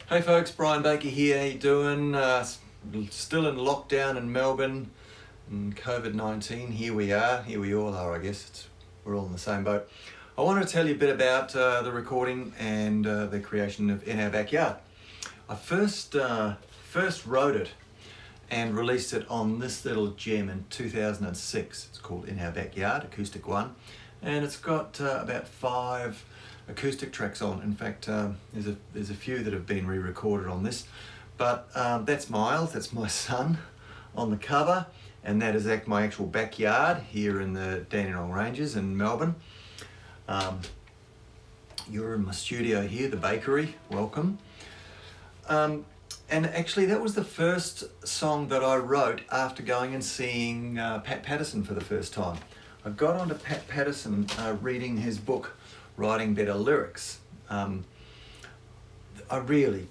Hey folks, Brian Baker here. How you doing? Still in lockdown in Melbourne and COVID-19. Here we are. Here we all are, I guess. We're all in the same boat. I want to tell you a bit about the recording and the creation of In Our Backyard. I first wrote it and released it on this little gem in 2006. It's called In Our Backyard, Acoustic 1. And it's got about 5 acoustic tracks on. In fact, there's a few that have been re-recorded on this, but that's Miles, that's my son on the cover, and that is my actual backyard here in the Dandenong Ranges in Melbourne. You're in my studio here, the bakery, welcome. And actually that was the first song that I wrote after going and seeing Pat Patterson for the first time. I got onto Pat Patterson reading his book, Writing Better Lyrics. I really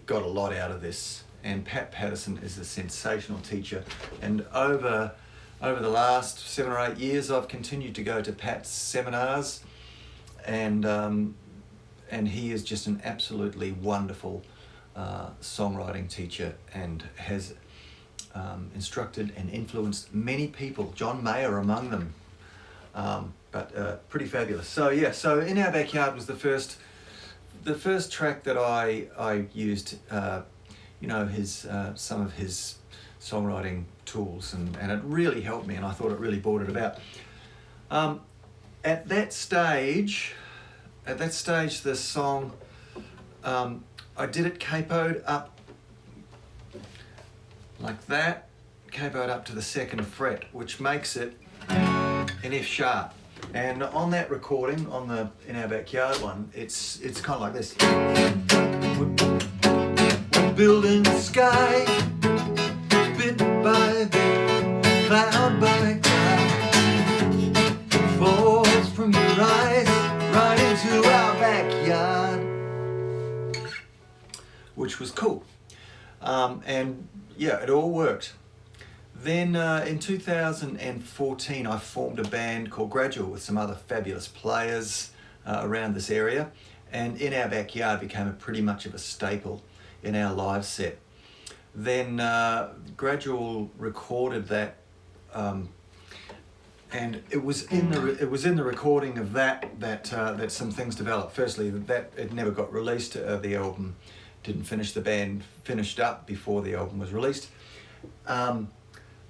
got a lot out of this, and Pat Patterson is a sensational teacher, and over the last 7 or 8 years I've continued to go to Pat's seminars, and he is just an absolutely wonderful songwriting teacher and has instructed and influenced many people, John Mayer among them. But pretty fabulous. So yeah, so In Our Backyard was the first track that I used, some of his songwriting tools, and it really helped me, and I thought it really brought it about. At that stage, the song, I did it capoed up like that, capoed up to the 2nd fret, which makes it an F sharp. And on that recording, on the In Our Backyard one, it's kind of like this. We're building the sky, bit by bit, cloud by cloud, falls from your eyes right into our backyard, which was cool. And yeah, it all worked. Then in 2014 I formed a band called Gradual with some other fabulous players around this area, and In Our Backyard became pretty much of a staple in our live set. Then Gradual recorded that, and it was in the recording of that some things developed. Firstly, that it never got released. The album didn't finish. The band finished up before the album was released.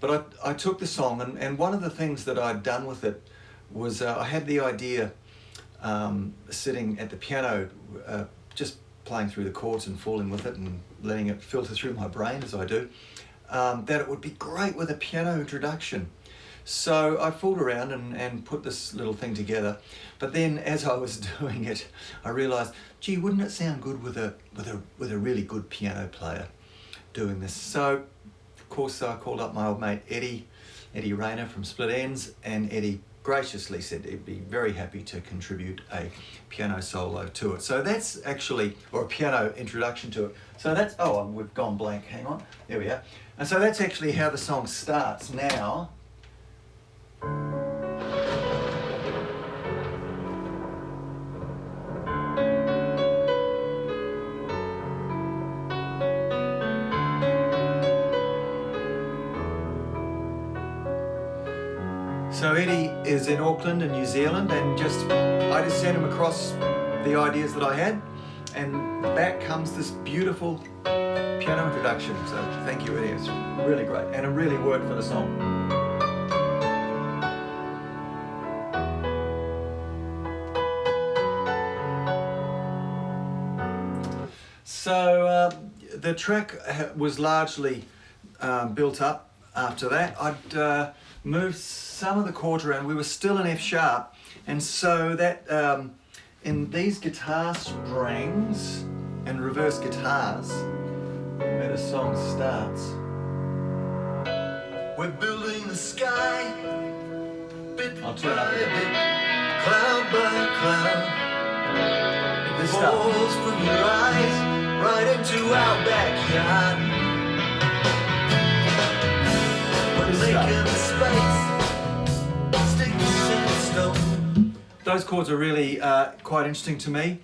But I took the song, and one of the things that I'd done with it was I had the idea, sitting at the piano, just playing through the chords and fooling with it and letting it filter through my brain as I do, that it would be great with a piano introduction. So I fooled around and put this little thing together. But then as I was doing it, I realised, gee, wouldn't it sound good with a really good piano player doing this? So of course, I called up my old mate Eddie Rayner from Split Enz, and Eddie graciously said he'd be very happy to contribute a piano solo to it. So that's actually, or a piano introduction to it. So that's, we've gone blank, hang on, there we are. And so that's actually how the song starts now. So Eddie is in Auckland in New Zealand, and I just sent him across the ideas that I had, and back comes this beautiful piano introduction. So thank you, Eddie, it's really great, and it really worked for the song. So the track was largely built up after that. I'd moved some of the chords around. We were still in F sharp, and so that in these guitar strings and reverse guitars, where the song starts, we're building the sky, bit by bit, cloud by cloud. This falls from your eyes right into our backyard. Making space, sticks and stone. Those chords are really quite interesting to me.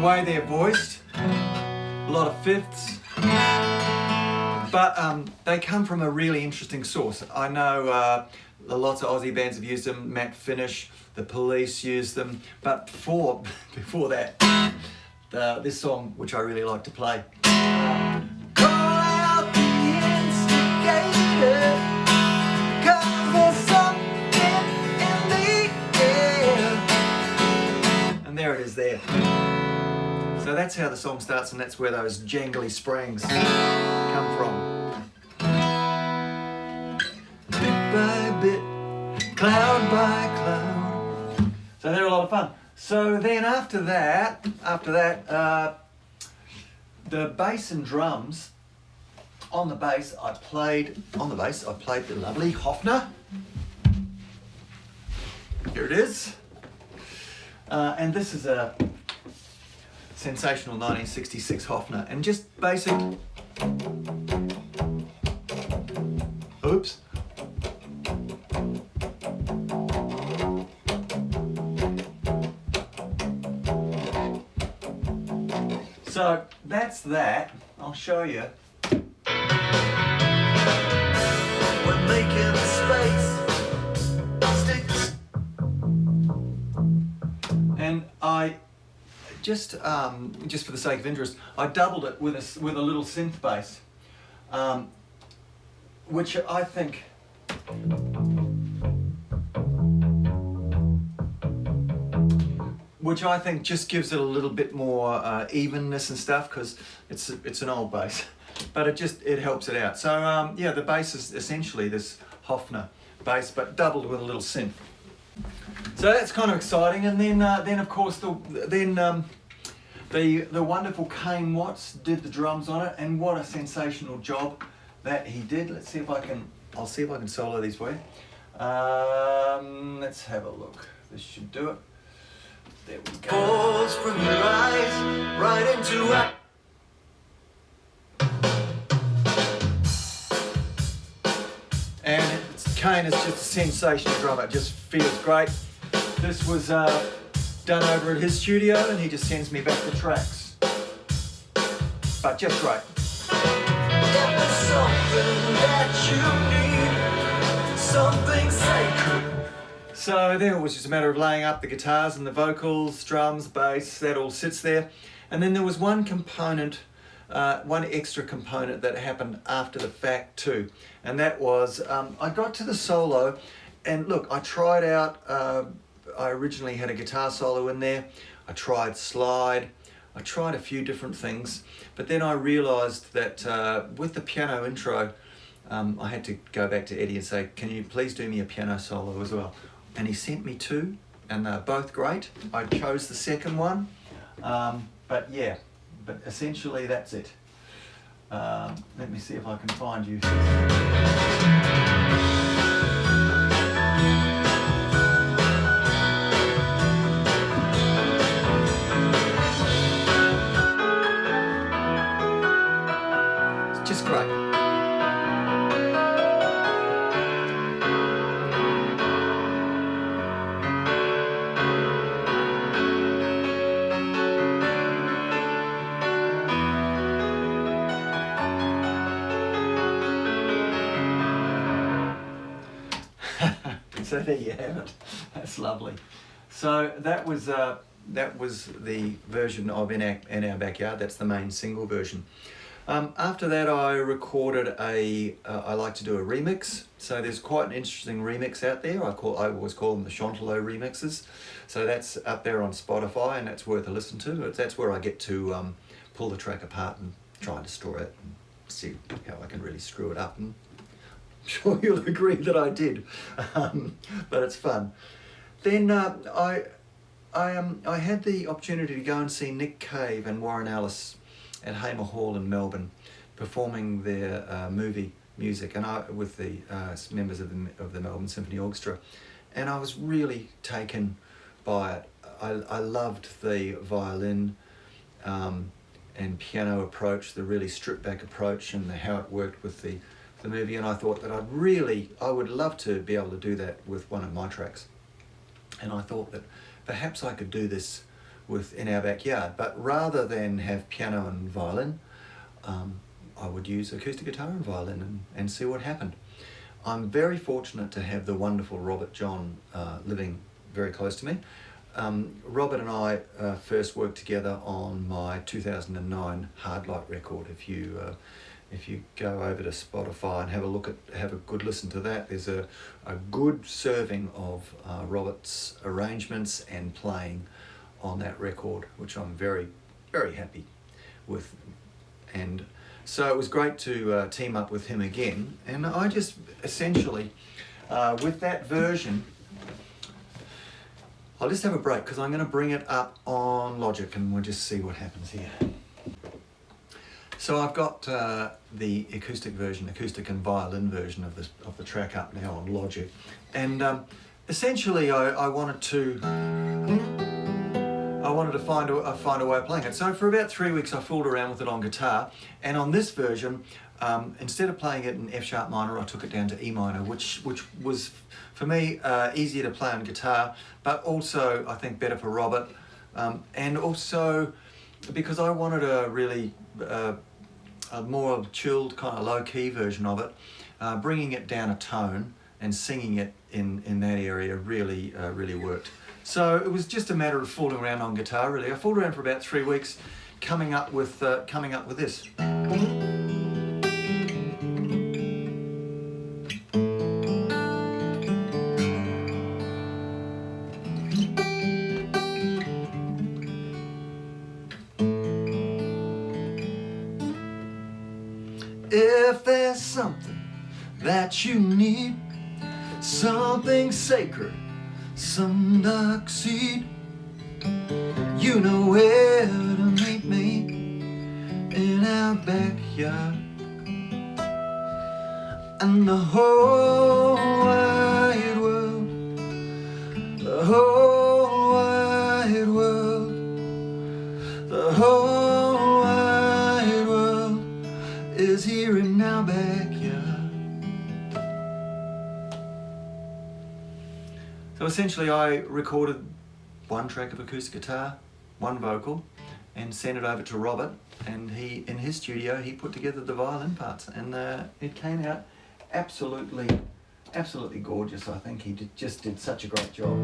way they're voiced, a lot of fifths, but they come from a really interesting source. I know lots of Aussie bands have used them. Matt Finish, The Police used them, but before that, this song, which I really like to play. Call out the instigator, 'cause there's something in the air. And there it is there. So that's how the song starts, and that's where those jangly springs come from. Bit by bit, cloud by cloud. So they're a lot of fun. So then after that, the bass and drums. On the bass, I played the lovely Hofner. Here it is. And this is a sensational 1966 Hofner, and just basic. Oops. So that's that. I'll show you. We're making space. And I just for the sake of interest, I doubled it with a little synth bass, which I think. Which I think just gives it a little bit more evenness and stuff, because it's an old bass, but it helps it out. So yeah, the bass is essentially this Hofner bass, but doubled with a little synth. So that's kind of exciting. And then of course the wonderful Kane Watts did the drums on it, and what a sensational job that he did. Let's see if I'll see if I can solo these for you. Let's have a look. This should do it. There we go. Pulls from your eyes right into it. And Kane is just a sensational drummer. It just feels great. This was done over at his studio, and he just sends me back the tracks. But just great. There's something that you need, something sacred. So then it was just a matter of laying up the guitars and the vocals, drums, bass, that all sits there. And then there was one component, one extra component that happened after the fact too. And that was, I got to the solo, and look, I tried out, I originally had a guitar solo in there. I tried slide, I tried a few different things, but then I realized that with the piano intro, I had to go back to Eddie and say, can you please do me a piano solo as well? And he sent me two, and they're both great. I chose the second one, but essentially that's it. Let me see if I can find you. It's just great. So there you have it. That's lovely. So that was the version of In Our Backyard. That's the main single version. After that, I recorded I like to do a remix. So there's quite an interesting remix out there. I always call them the Chantelot remixes. So that's up there on Spotify, and that's worth a listen to. That's where I get to pull the track apart and try and destroy it and see how I can really screw it up. And I'm sure you'll agree that I did, but it's fun. Then I had the opportunity to go and see Nick Cave and Warren Ellis at Hamer Hall in Melbourne, performing their movie music, and with the members of the Melbourne Symphony Orchestra, and I was really taken by it. I loved the violin and piano approach, the really stripped back approach, and how it worked with the movie, and I thought that I would love to be able to do that with one of my tracks. And I thought that perhaps I could do this in our backyard. But rather than have piano and violin, I would use acoustic guitar and violin and see what happened. I'm very fortunate to have the wonderful Robert John living very close to me. Robert and I first worked together on my 2009 Hard Light record. If you go over to Spotify and have a good listen to that, there's a good serving of Robert's arrangements and playing on that record, which I'm very, very happy with. And so it was great to team up with him again. And I just essentially, with that version, I'll just have a break because I'm going to bring it up on Logic and we'll just see what happens here. So I've got the acoustic and violin version of the track up now on Logic, and essentially I wanted to find a way of playing it. So for about 3 weeks I fooled around with it on guitar, and on this version, instead of playing it in F sharp minor, I took it down to E minor, which was for me easier to play on guitar, but also I think better for Robert, and also because I wanted a really a more chilled, kind of low-key version of it, bringing it down a tone and singing it in that area really worked. So it was just a matter of fooling around on guitar, really. I fooled around for about 3 weeks, coming up with this. If there's something that you need, something sacred, some dark seed, you know where to meet me in our backyard. And the whole wide world, the whole wide world, the whole wide world is here in our backyard. So essentially I recorded one track of acoustic guitar, one vocal, and sent it over to Robert, and he, in his studio, he put together the violin parts, and it came out absolutely gorgeous. I think he just did such a great job.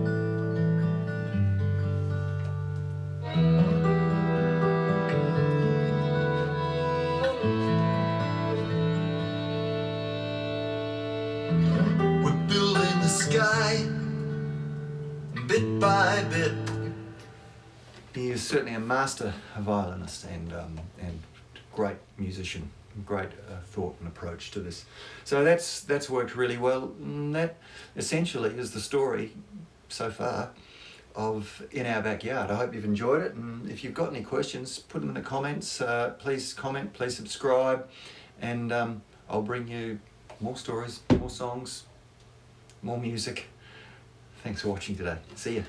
We're building the sky, bit by bit. He is certainly a master violinist and great musician, great thought and approach to this. So that's worked really well. And that essentially is the story so far of In Our Backyard. I hope you've enjoyed it, and if you've got any questions, put them in the comments. Please comment, please subscribe, and I'll bring you more stories, more songs, more music. Thanks for watching today. See ya.